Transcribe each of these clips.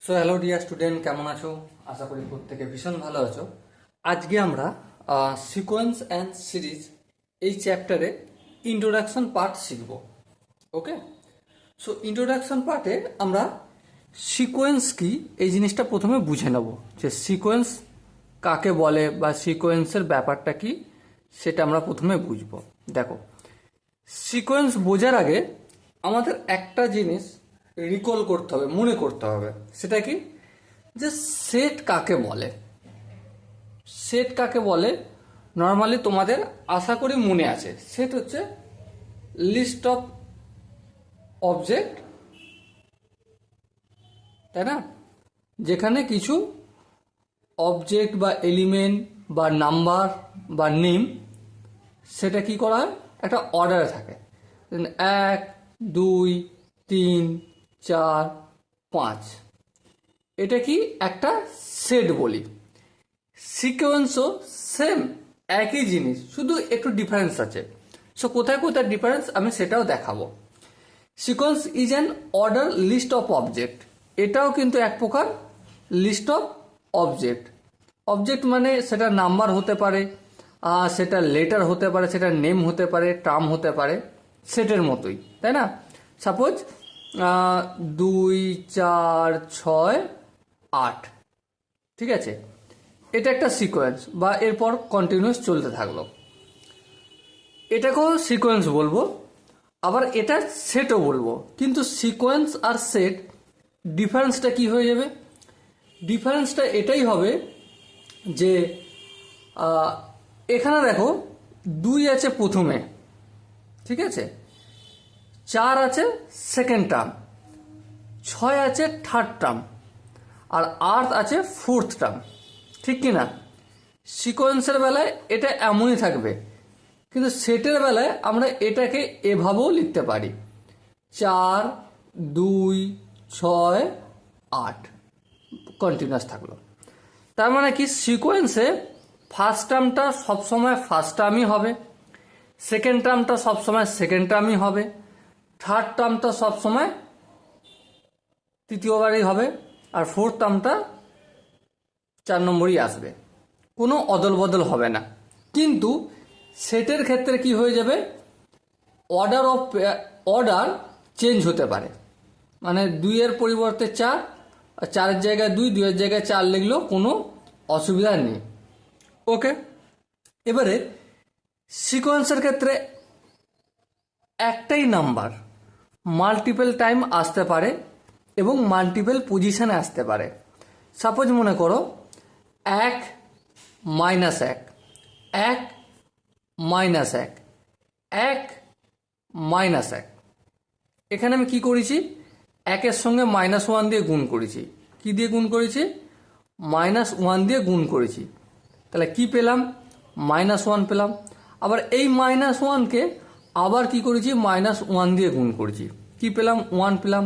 So hello dear student, কেমন আছো? আশা করি প্রত্যেকে ভীষণ ভালো আছো। আজকে আমরা সিকোয়েন্স অ্যান্ড সিরিজ এই চ্যাপ্টারে ইন্ট্রোডাকশন পার্ট শিখব। ওকে, সো ইন্ট্রোডাকশন পার্টে আমরা সিকোয়েন্স কি এই জিনিসটা প্রথমে বুঝে নেব, যে সিকোয়েন্স কাকে বলে বা সিকোয়েন্সের ব্যাপারটা কি সেটা আমরা প্রথমে বুঝবো। দেখো, সিকোয়েন্স বোঝার আগে আমাদের একটা জিনিস রিকল করতে হবে, মনে করতে হবে। সেটা কি? যে সেট কাকে বলে। সেট কাকে বলে নর্মালি তোমাদের আশা করি মনে আছে। সেট হচ্ছে লিস্ট অফ অবজেক্ট, তাই না? যেখানে কিছু অবজেক্ট বা এলিমেন্ট বা নাম্বার বা নেম, সেটা কি করা হয়, একটা অর্ডারে থাকে। 1 2 3 4 5, এটা কি একটা সেট বলি। সিকোয়েন্সও সেম, একই জিনিস, শুধু একটু ডিফারেন্স আছে। সো কোথায় কোথায় ডিফারেন্স আমি সেটাও দেখাবো। Sequence is an order list of object, এটাও কিন্তু এক প্রকার লিস্ট অফ অবজেক্ট। অবজেক্ট মানে সেটা নাম্বার হতে পারে, সেটা লেটার হতে পারে, সেটা নেম হতে পারে, টার্ম হতে পারে, সেটের মতোই, তাই না? সাপোজ 2 4 6 8, ঠিক আছে, এটা একটা সিকোয়েন্স বা এরপর কন্টিনিউয়াস চলতে থাকলো, এটাকেও সিকোয়েন্স বলবো। আবার এটা সেটও বলবো। কিন্তু সিকোয়েন্স আর সেট ডিফারেন্সটা কি হয়ে যাবে? ডিফারেন্সটা এটাই হবে যে এখানে দেখো 2 আছে প্রথমে, ঠিক আছে, 4 আছে সেকেন্ড টার্ম, 6 আছে থার্ড টার্ম, আর 8 আছে ফোর্থ টার্ম, ঠিক কি না? সিকোয়েন্সের বেলায় এটা এমনই থাকবে, কিন্তু সেটের বেলায় আমরা এটাকে এভাবেও লিখতে পারি, 4 2 6 8 কন্টিনিউয়াস থাকলো। তার মানে কি, সিকোয়েন্সে ফার্স্ট টার্মটা সবসময় ফার্স্ট টার্মই হবে, সেকেন্ড টার্মটা সবসময় সেকেন্ড টার্মই হবে, থার্ড টার্মটা সবসময় তৃতীয়বারই হবে, আর ফোর্থ টার্মটা 4 নম্বরই আসবে, কোনো অদল বদল হবে না। কিন্তু সেটের ক্ষেত্রে কি হয়ে যাবে, অর্ডার চেঞ্জ হতে পারে। মানে 2 এর পরিবর্তে 4, আর 4 জায়গায় 2, 2 জায়গায় 4 লিখলেও কোনো অসুবিধা নেই। ওকে, এবারে সিকোয়েন্সের ক্ষেত্রে একটাই নাম্বার মাল্টিপল টাইম আসতে পারে এবং মাল্টিপল পজিশনে আসতে পারে। সাপোজ মনে করো 1 -1, 1 -1, 1 -1। এখানে আমি কি করেছি, 1-এর সঙ্গে -1 দিয়ে গুণ করেছি। কি দিয়ে গুণ করেছি? -1 দিয়ে গুণ করেছি। তাহলে কি পেলাম? -1 পেলাম। আবার এই -1কে আবার কি করেছি, -1 দিয়ে গুণ করেছি। কি পেলাম? 1 পেলাম।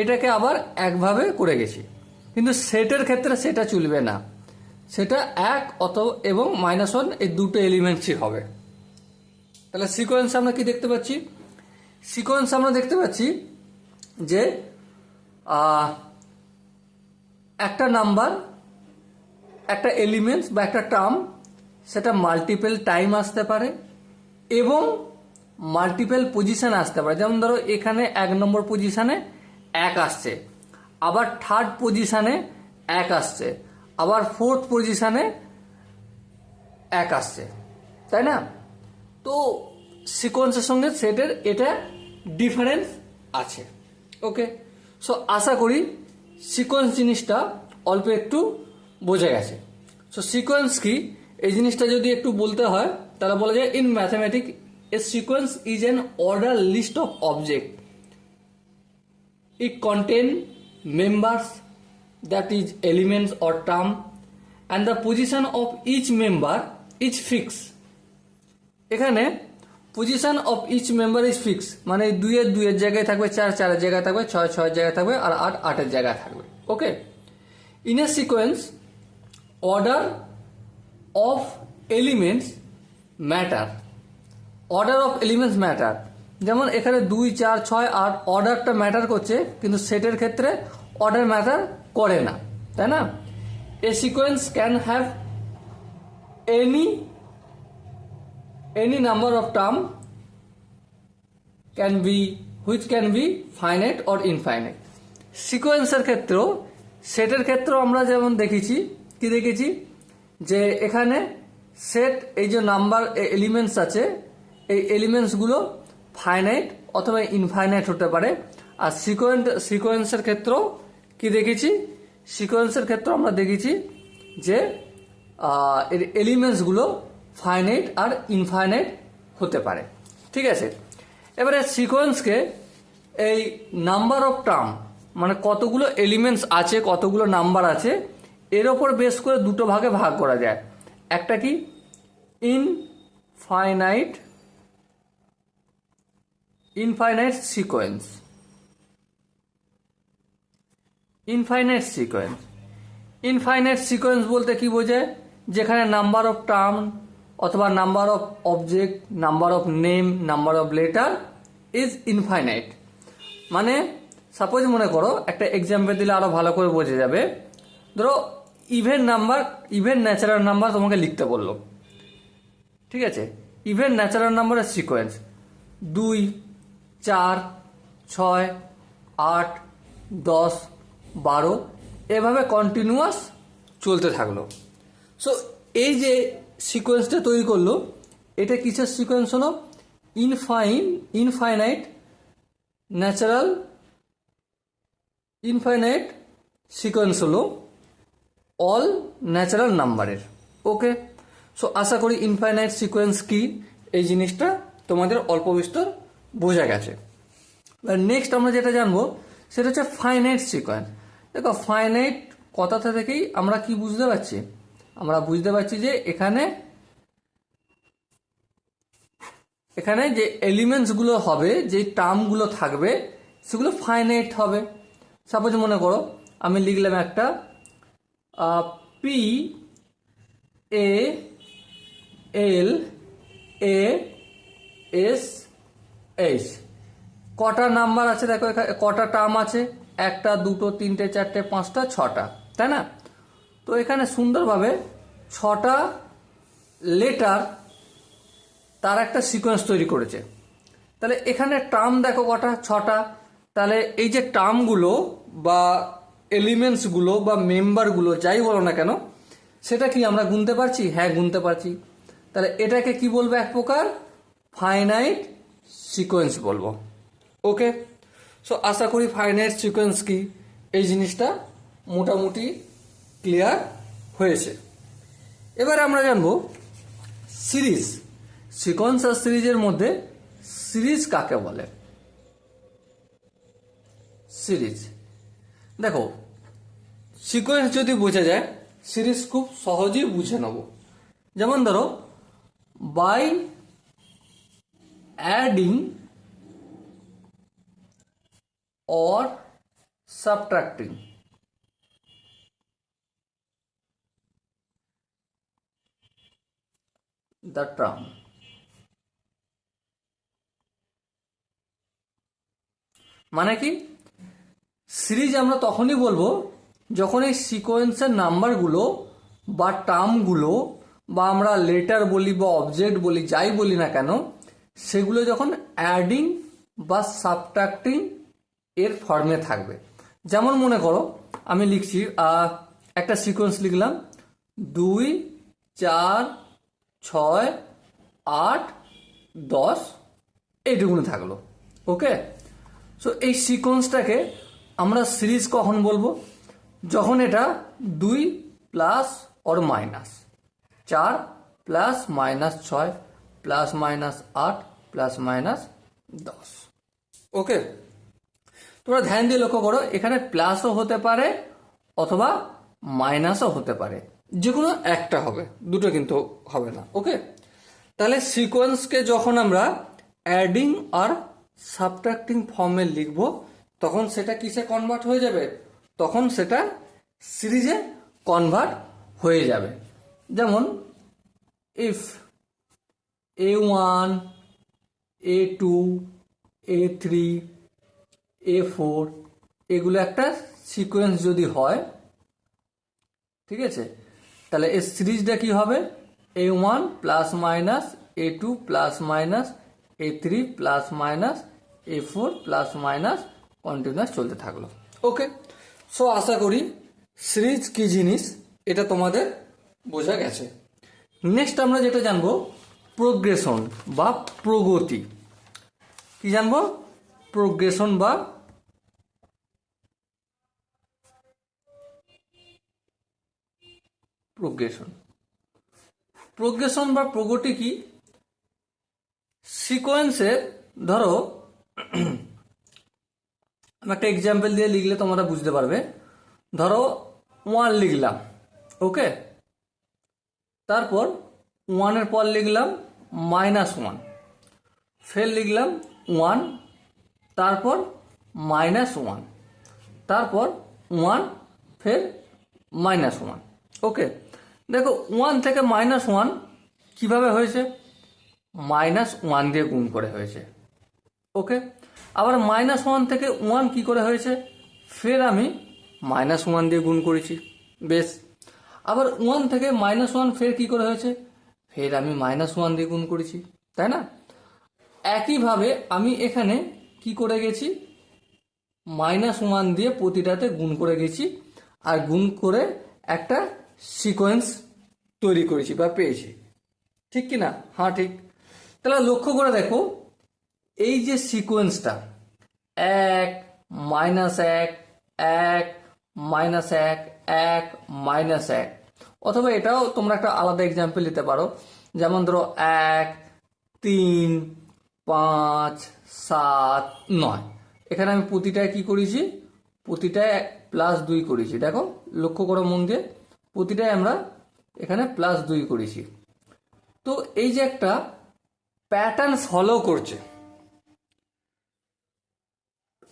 এটাকে আবার একভাবে করে গেছি। কিন্তু সেটের ক্ষেত্রে সেটা চলবে না, সেটা 1 এবং -1 এই দুটো এলিমেন্টসই হবে। তাহলে সিকোয়েন্স আমরা কি দেখতে পাচ্ছি? সিকোয়েন্স আমরা দেখতে পাচ্ছি যে একটা নাম্বার, একটা এলিমেন্টস বা একটা টার্ম, সেটা মাল্টিপল টাইম আসতে পারে এবং মাল্টিপল পজিশন আসতে পারে। যেমন ধরো এখানে 1 নম্বর পজিশনে 1 আসছে, আবার থার্ড পজিশনে 1 আসছে, আবার ফোর্থ পজিশনে 1 আসছে, তাই না? তো সিকোয়েন্সের সঙ্গে সেটের এটা ডিফারেন্স আছে। ওকে, সো আশা করি সিকোয়েন্স জিনিসটা অল্প একটু বোঝা গেছে। সো সিকোয়েন্স কি এই জিনিসটা যদি একটু বলতে হয়, তাহলে বলা যায় in mathematics a sequence is an order list of object. It contain members, that is elements or term, and the position of each member is fixed. এখানে position of each member is fix, মানে 2 এর 2 এর জায়গায় থাকবে, 4 4 এর জায়গায় থাকবে, 6 6 এর জায়গায় থাকবে, আর 8 8 এর জায়গায় থাকবে। Okay, in a sequence order of elements matter. Order of elements matter, যেমন এখানে 2 4 6 8 অর্ডারটা ম্যাটার করছে, কিন্তু সেটের ক্ষেত্রে অর্ডার ম্যাটার করে না, তাই না? A sequence can have any number of term can be which can be finite or infinite. সিকোয়েন্সের ক্ষেত্রেও সেটের ক্ষেত্রেও আমরা যেমন দেখেছি যে এখানে সেট এই যে নাম্বার এলিমেন্টস আছে, এই এলিমেন্টসগুলো ফাইনাইট অথবা ইনফাইনাইট হতে পারে। আর সিকোয়েন্সের ক্ষেত্রেও সিকোয়েন্সের ক্ষেত্রে আমরা দেখেছি যে এর এলিমেন্টসগুলো ফাইনাইট আর ইনফাইনাইট হতে পারে। ঠিক আছে, এবারে সিকোয়েন্সকে এই নাম্বার অফ টার্ম মানে কতগুলো এলিমেন্টস আছে, কতগুলো নাম্বার আছে, এর ওপর বেস করে দুটো ভাগে ভাগ করা যায়। একটা কি ইনফাইনাইট সিকোয়েন্স। ইনফাইনাইট সিকোয়েন্স বলতে কি বোঝায়? যেখানে নাম্বার অফ টার্ম অথবা number of object, number of name, number of letter is infinite. মানে সাপোজ মনে করো, একটা এক্সাম্পল দিলে আরো ভালো করে বোঝা যাবে। ধরো ইভেন ন্যাচারাল নাম্বার তোমাকে লিখতে বললো, ঠিক আছে? ইভেন ন্যাচারাল নাম্বারের সিকোয়েন্স 2, 4, 6, 8, 10, 12 এভাবে কন্টিনিউয়াস চলতে থাকলো। সো এই যে সিকোয়েন্সটা তৈরি করলো, এটা কিসের সিকোয়েন্স হলো? ইনফাইনাইট সিকোয়েন্স হলো অল ন্যাচারাল নাম্বারের। ওকে, সো আশা করি ইনফাইনাইট সিকোয়েন্স কি এই জিনিসটা তোমাদের অল্প বিস্তর বোঝা গেছে। নেক্সট আমরা যেটা জানবো সেটা হচ্ছে ফাইনাইট সিকোয়েন্স। দেখো, ফাইনাইট কথাটা থেকেই আমরা কি বুঝতে পারছি? আমরা বুঝতে পারছি যে এখানে যে এলিমেন্টসগুলো হবে, যে টার্মগুলো থাকবে, সেগুলো ফাইনাইট হবে। সাপোজ মনে করো আমি লিখলাম একটা PALASH। কটা নাম্বার আছে দেখো, এখানে কটা টার্ম আছে? 1, 2, 3, 4, 5, 6টা, তাই না? তো এখানে সুন্দরভাবে 6টা লেটার তার একটা সিকোয়েন্স তৈরি করেছে। তাহলে এখানে টার্ম দেখো কটা? 6টা। তাহলে এই যে টার্মগুলো বা এলিমেন্টসগুলো বা মেম্বারগুলো যাই বলো না কেন, সেটা কি আমরা গুনতে পারছি? হ্যাঁ, গুনতে পারছি। তাহলে এটাকে কি বলবো? এক প্রকার ফাইনাইট সিকোয়েন্স বলবো। ওকে, সো আশা করি ফাইনাইট সিকোয়েন্স কি এই জিনিসটা মোটামুটি ক্লিয়ার হয়েছে। এবার আমরা জানবো সিরিজ। সিকোয়েন্স আর সিরিজের মধ্যে সিরিজ কাকে বলে? সিরিজ, দেখো সিকোয়েন্স যদি বোঝা যায়, সিরিজ খুব সহজেই বুঝে নেব। যেমন ধরো, by adding or subtracting the term, মানে কি? সিরিজ আমরা তখনই বলবো যখন এই সিকোয়েন্সের নাম্বারগুলো বা টার্মগুলো বা আমরা লেটার বলি বা অবজেক্ট বলি, যাই বলি না কেন, সেগুলো যখন অ্যাডিং বা সাবট্রাক্টিং এর ফর্মে থাকবে। যেমন মনে করো আমি লিখছি একটা সিকোয়েন্স লিখলাম 2, 4, 6, 8, 10 এইটুকুনি থাকলো। ওকে, সো এই সিকোয়েন্সটাকে আমরা সিরিজ কখন বলবো? যখন এটা 2 plus or minus 4 plus minus 6 plus minus 8 plus minus 10। ওকে, তোমরা ধ্যান দিয়ে লক্ষ্য করো, এখানে প্লাসও হতে পারে অথবা মাইনাসও হতে পারে, যে কোনো একটা হবে, দুটো কিন্তু হবে না। ওকে, তাহলে সিকোয়েন্সকে যখন আমরা অ্যাডিং আর সাবট্রাক্টিং ফর্মে লিখব, তখন সেটা কিসে কনভার্ট হয়ে যাবে? তখন সেটা সিরিজে কনভার্ট হয়ে যাবে। যেমন if A1, A2, A3, A4 এগুলো একটা সিকোয়েন্স যদি হয়, ঠিক আছে, তাহলে এর সিরিজটা কি হবে, A1 plus minus A2 plus minus A3 plus minus A4 plus minus continuous চলতে থাকলো। ওকে, সো আশা করি সিরিজ কি জিনিস এটা তোমাদের বোঝা গেছে। নেক্সট আমরা যেটা জানবো প্রোগ্রেশন বা প্রগতি। কি জানবো, প্রোগ্রেশন বা প্রোগ্রেশন বা প্রগতি কি, সিকোয়েন্সের ধরো আমি একটা এক্সাম্পল দিয়ে লিখলে তোমরা বুঝতে পারবে। ধরো 1 লিখলাম, ওকে, তারপর 1-এর পর লিখলাম -1, ফের লিখলাম 1, তারপর -1, তারপর 1, ফের -1। ওকে, দেখো 1 থেকে -1 কিভাবে হয়েছে, -1 দিয়ে গুণ করে হয়েছে। ওকে, আবার -1 থেকে 1 কি করে হয়েছে, ফের আমি -1 দিয়ে গুণ করেছি, বেশ। আবার 1 থেকে -1 ফের কি করে হয়েছে, ফের আমি -1 দিয়ে গুণ করেছি, তাই না? একইভাবে আমি এখানে কি করে গেছি, -1 দিয়ে প্রতিটাতে গুণ করে গেছি, আর গুণ করে একটা সিকোয়েন্স তৈরি করেছি বা পেয়েছি, ঠিক কি না? হ্যাঁ ঠিক। তাহলে লক্ষ্য করে দেখো এই যে সিকোয়েন্সটা 1 -1 1 -1 1 -1, অথবা এটাও তোমরা একটা আলাদা এক্সাম্পল দিতে পারো, যেমন ধরো 1 3 5 7 9, এখানে আমি প্রতিটায় কি করেছি, প্রতিটায় +2 করেছি। দেখো লক্ষ্য করো মন দিয়ে, প্রতিটায় আমরা এখানে +2 করেছি। তো এই যে একটা প্যাটার্ন ফলো করছে,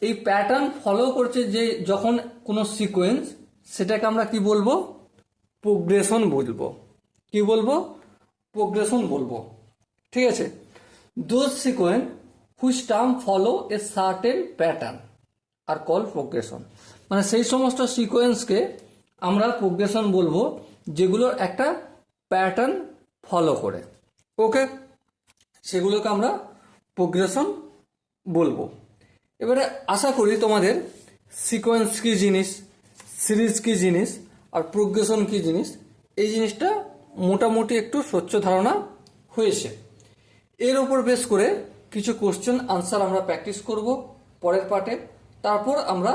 এই প্যাটার্ন ফলো করছে যে যখন কোনো সিকোয়েন্স, সেটাকে আমরা কি বলবো, প্রোগ্রেশন বলবো। কি বলবো, প্রোগ্রেশন বলবো, ঠিক আছে। Those sequence which term follow a certain pattern are call progression, মানে সেই সমস্ত সিকোয়েন্সকে আমরা প্রোগ্রেশন বলবো যেগুলোর একটা প্যাটার্ন ফলো করে। ওকে, সেগুলোকে আমরা প্রোগ্রেশন বলবো। এবারে আশা করি তোমাদের সিকোয়েন্স কি জিনিস, সিরিজ কি জিনিস, আর প্রোগ্রেশন কি জিনিস, এই জিনিসটা মোটামুটি একটু স্বচ্ছ ধারণা হয়েছে। এর উপর বেস করে কিছু কোশ্চেন আনসার আমরা প্র্যাকটিস করব পরের পার্টে, তারপর আমরা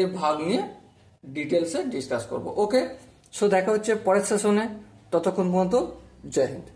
এর ভাগ নিয়ে ডিটেলসে ডিসকাস করব। ওকে, সো দেখা হচ্ছে পরের সেশনে, ততক্ষণ পর্যন্ত জয় হিন্দ।